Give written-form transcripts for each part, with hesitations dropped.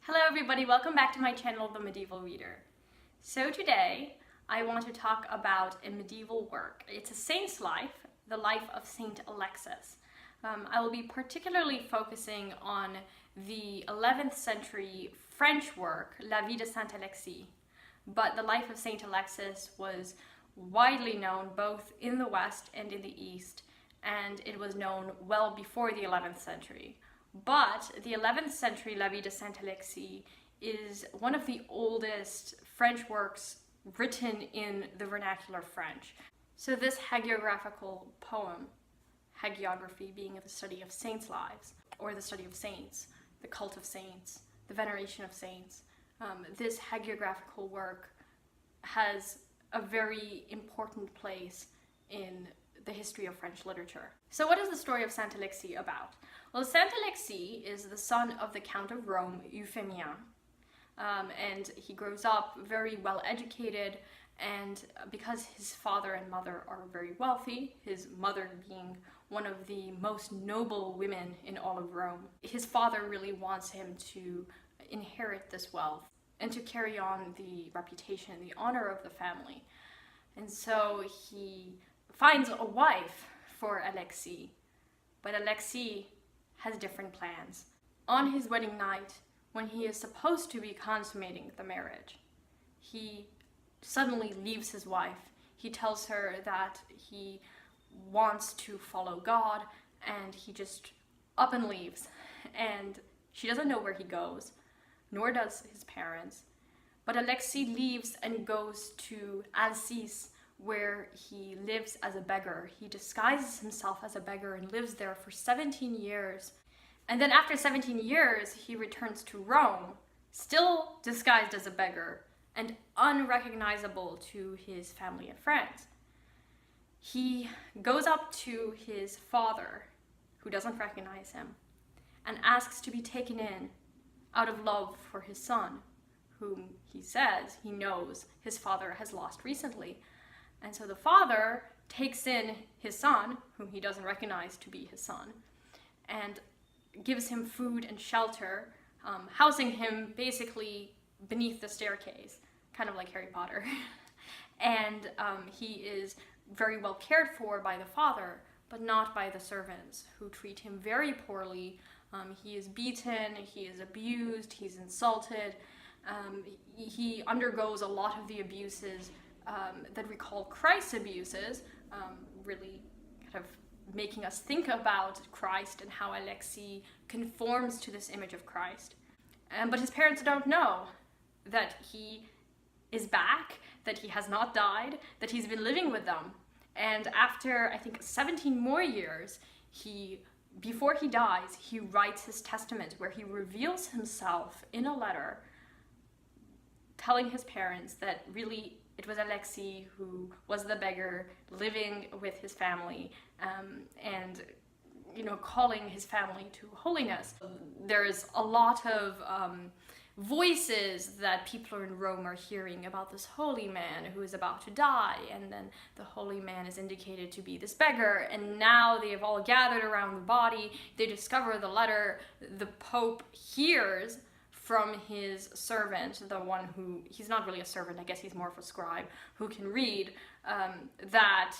Hello everybody, welcome back to my channel, The Medieval Reader. So today I want to talk about a medieval work. It's a saint's life, the life of Saint Alexis. I will be particularly focusing on the 11th century French work, La Vie de Saint Alexis. But the life of Saint Alexis was widely known both in the West and in the East, and it was known well before the 11th century. But the 11th century La Vie de Saint Alexis is one of the oldest French works written in the vernacular French. So this hagiographical poem, hagiography being the study of saints' lives, or the study of saints, the cult of saints, the veneration of saints, this hagiographical work has a very important place in the history of French literature. So what is the story of Saint Alexis about? Well, Saint Alexis is the son of the Count of Rome, Euphémien, and he grows up very well educated, and because his father and mother are very wealthy, his mother being one of the most noble women in all of Rome, his father really wants him to inherit this wealth and to carry on the reputation, the honor of the family. And so he finds a wife for Alexis, but Alexis has different plans. On his wedding night, when he is supposed to be consummating the marriage, he suddenly leaves his wife. He tells her that he wants to follow God, and he just up and leaves. And she doesn't know where he goes, nor does his parents. But Alexis leaves and goes to Alsace, where he lives as a beggar. He disguises himself as a beggar and lives there for 17 years. And then after 17 years, he returns to Rome, still disguised as a beggar and unrecognizable to his family and friends. He goes up to his father, who doesn't recognize him, and asks to be taken in out of love for his son, whom he says he knows his father has lost recently. And so the father takes in his son, whom he doesn't recognize to be his son, and gives him food and shelter, housing him basically beneath the staircase, kind of like Harry Potter. And he is very well cared for by the father, but not by the servants, who treat him very poorly. He is beaten, he is abused, he's insulted. He undergoes a lot of the abuses that we call Christ's abuses, really kind of making us think about Christ and how Alexis conforms to this image of Christ. But his parents don't know that he is back, that he has not died, that he's been living with them. And after, I think, 17 more years, before he dies, he writes his testament, where he reveals himself in a letter telling his parents that really it was Alexis who was the beggar living with his family, and calling his family to holiness. There's a lot of voices that people in Rome are hearing about this holy man who is about to die, and then the holy man is indicated to be this beggar, and now they have all gathered around the body. They discover the letter. The Pope hears from his servant, the one who, he's not really a servant, I guess he's more of a scribe, who can read, that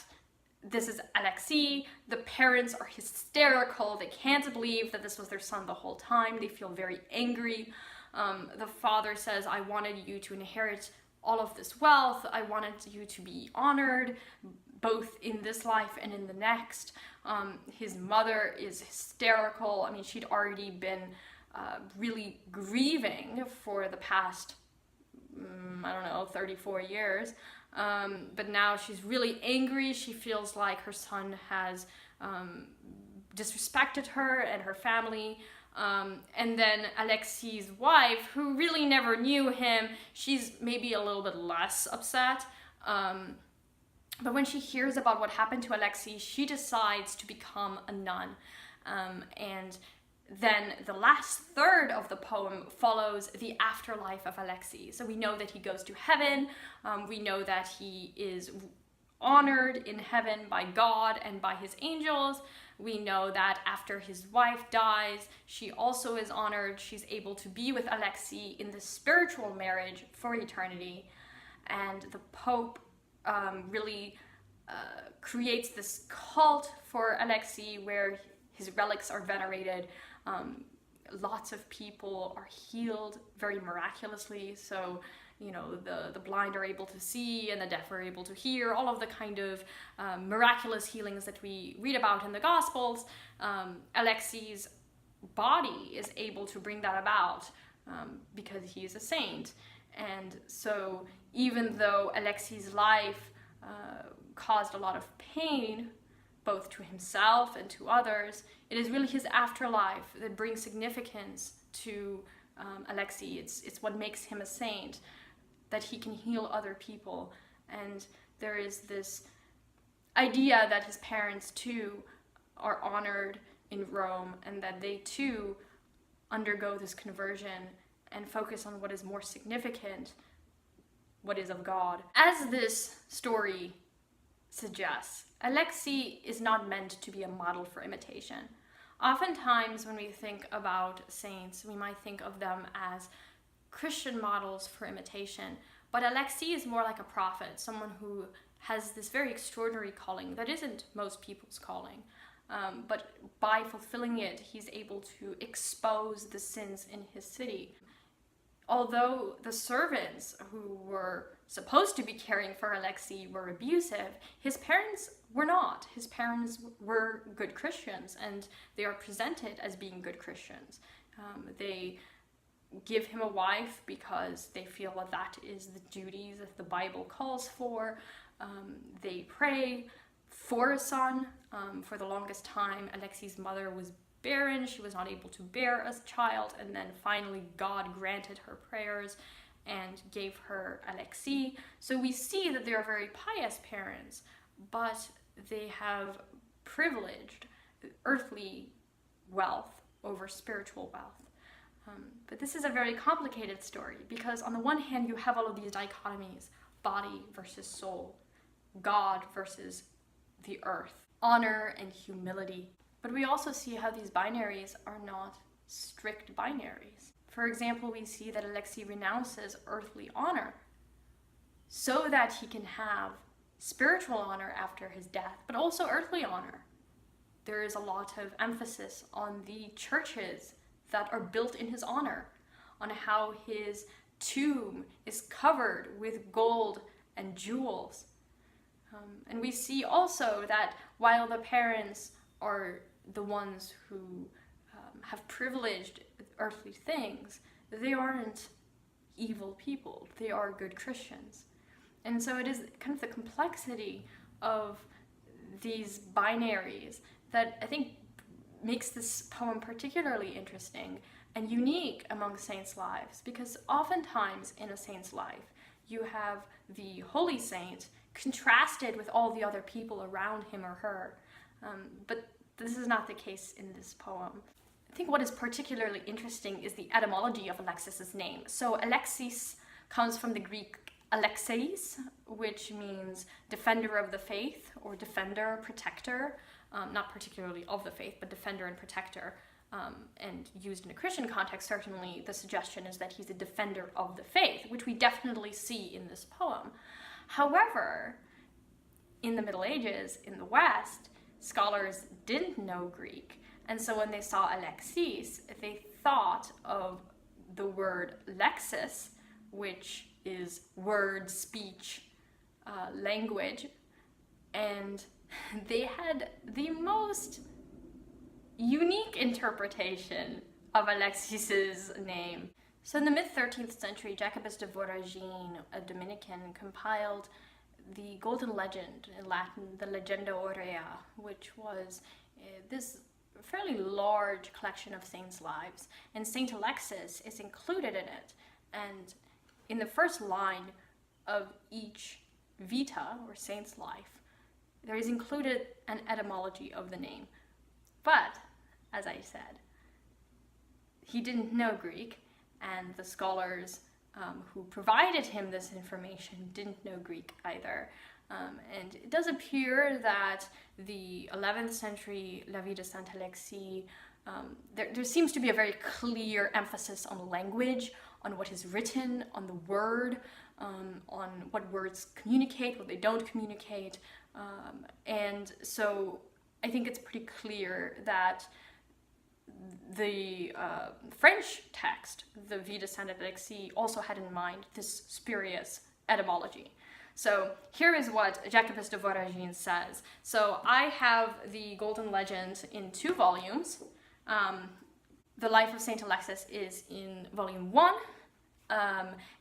this is Alexis. The parents are hysterical. They can't believe that this was their son the whole time. They feel very angry. The father says, I wanted you to inherit all of this wealth. I wanted you to be honored, both in this life and in the next. His mother is hysterical. I mean, she'd already been really grieving for the past, 34 years. But now she's really angry. She feels like her son has disrespected her and her family. And then Alexis' wife, who really never knew him, she's maybe a little bit less upset. But when she hears about what happened to Alexis, she decides to become a nun. And then the last third of the poem follows the afterlife of Alexis. So we know that he goes to heaven. We know that he is honored in heaven by God and by his angels. We know that after his wife dies, she also is honored. She's able to be with Alexis in this spiritual marriage for eternity. And the Pope really creates this cult for Alexis where his relics are venerated. Lots of people are healed very miraculously. So, you know, the blind are able to see and the deaf are able to hear, all of the kind of miraculous healings that we read about in the Gospels. Alexis' body is able to bring that about because he is a saint. And so even though Alexis' life caused a lot of pain, both to himself and to others, it is really his afterlife that brings significance to Alexis. It's what makes him a saint, that he can heal other people. And there is this idea that his parents too are honored in Rome, and that they too undergo this conversion and focus on what is more significant, what is of God. As this story suggests, Alexis is not meant to be a model for imitation. Oftentimes when we think about saints, we might think of them as Christian models for imitation, but Alexis is more like a prophet, someone who has this very extraordinary calling that isn't most people's calling. But by fulfilling it, he's able to expose the sins in his city. Although the servants who were supposed to be caring for Alexis were abusive, his parents were not. His parents were good Christians, and they are presented as being good Christians. They give him a wife because they feel that that is the duties that the Bible calls for. They pray for a son. For the longest time, Alexis' mother was barren. She was not able to bear a child, and then finally God granted her prayers and gave her Alexis. So we see that they are very pious parents, but they have privileged earthly wealth over spiritual wealth. But this is a very complicated story, because on the one hand you have all of these dichotomies: body versus soul, God versus the earth, honor and humility. But we also see how these binaries are not strict binaries. For example, we see that Alexis renounces earthly honor so that he can have spiritual honor after his death, but also earthly honor. There is a lot of emphasis on the churches that are built in his honor, on how his tomb is covered with gold and jewels. And we see also that while the parents are the ones who have privileged earthly things, they aren't evil people. They are good Christians. And so it is kind of the complexity of these binaries that I think makes this poem particularly interesting and unique among saints' lives, because oftentimes in a saint's life you have the holy saint contrasted with all the other people around him or her. But this is not the case in this poem. I think what is particularly interesting is the etymology of Alexis's name. So Alexis comes from the Greek Alexeis, which means defender of the faith, or defender, protector, not particularly of the faith, but defender and protector. And used in a Christian context, certainly the suggestion is that he's a defender of the faith, which we definitely see in this poem. However, in the Middle Ages, in the West, scholars didn't know Greek, and so when they saw Alexis, they thought of the word lexis, which is word, speech, language, and they had the most unique interpretation of Alexis's name. So in the mid-13th century, Jacobus de Voragine, a Dominican, compiled the Golden Legend, in Latin, the Legenda Aurea, which was this fairly large collection of saints' lives. And Saint Alexis is included in it. And in the first line of each vita, or saint's life, there is included an etymology of the name. But, as I said, he didn't know Greek, and the scholars who provided him this information didn't know Greek either. And it does appear that the 11th century Vie de Saint Alexis, there seems to be a very clear emphasis on language, on what is written, on the word, on what words communicate, what they don't communicate. And so I think it's pretty clear that the French text, the Vie de Saint Alexis, also had in mind this spurious etymology. So here is what Jacobus de Voragine says. So I have the Golden Legend in 2 volumes. The Life of Saint Alexis is in volume 1,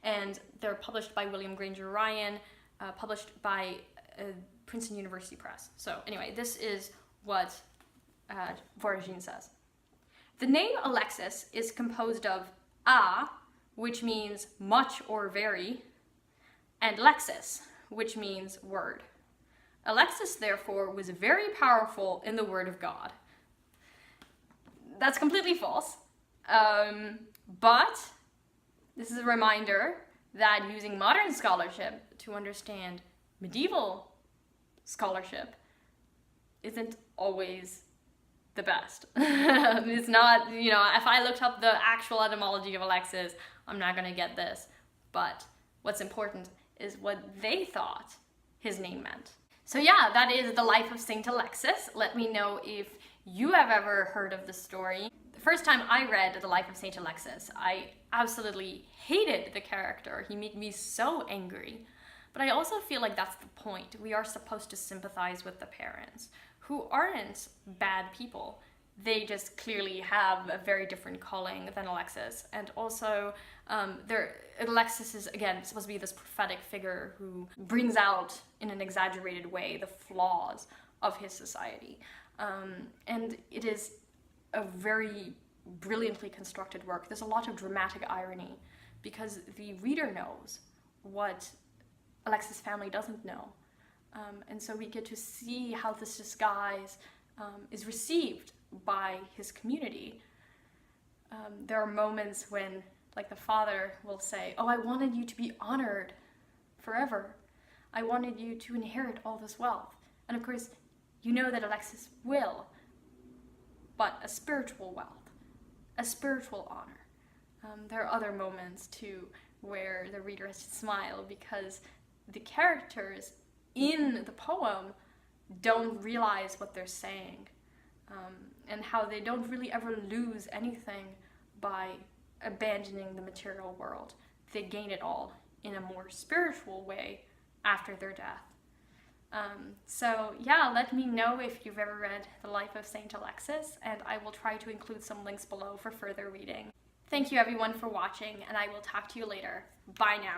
and they're published by William Granger Ryan, published by Princeton University Press. So anyway, this is what Voragine says. The name Alexis is composed of a, which means much or very, and lexis, which means word. Alexis, therefore, was very powerful in the Word of God. That's completely false, but this is a reminder that using modern scholarship to understand medieval scholarship isn't always the best. It's not, if I looked up the actual etymology of Alexis, I'm not going to get this. But what's important is what they thought his name meant. So yeah, that is the Life of Saint Alexis. Let me know if you have ever heard of the story. The first time I read the Life of Saint Alexis, I absolutely hated the character. He made me so angry. But I also feel like that's the point. We are supposed to sympathize with the parents, who aren't bad people. They just clearly have a very different calling than Alexis. And also, Alexis is, again, supposed to be this prophetic figure who brings out, in an exaggerated way, the flaws of his society. And it is a very brilliantly constructed work. There's a lot of dramatic irony, because the reader knows what Alexis' family doesn't know. And so we get to see how this disguise is received by his community. There are moments when, like, the father will say, "Oh, I wanted you to be honored forever. I wanted you to inherit all this wealth." And of course, you know that Alexis will, but a spiritual wealth, a spiritual honor. There are other moments too where the reader has to smile, because the characters in the poem don't realize what they're saying, and how they don't really ever lose anything by abandoning the material world. They gain it all in a more spiritual way after their death. So yeah, let me know if you've ever read The Life of Saint Alexis, and I will try to include some links below for further reading. Thank you everyone for watching, and I will talk to you later. Bye now.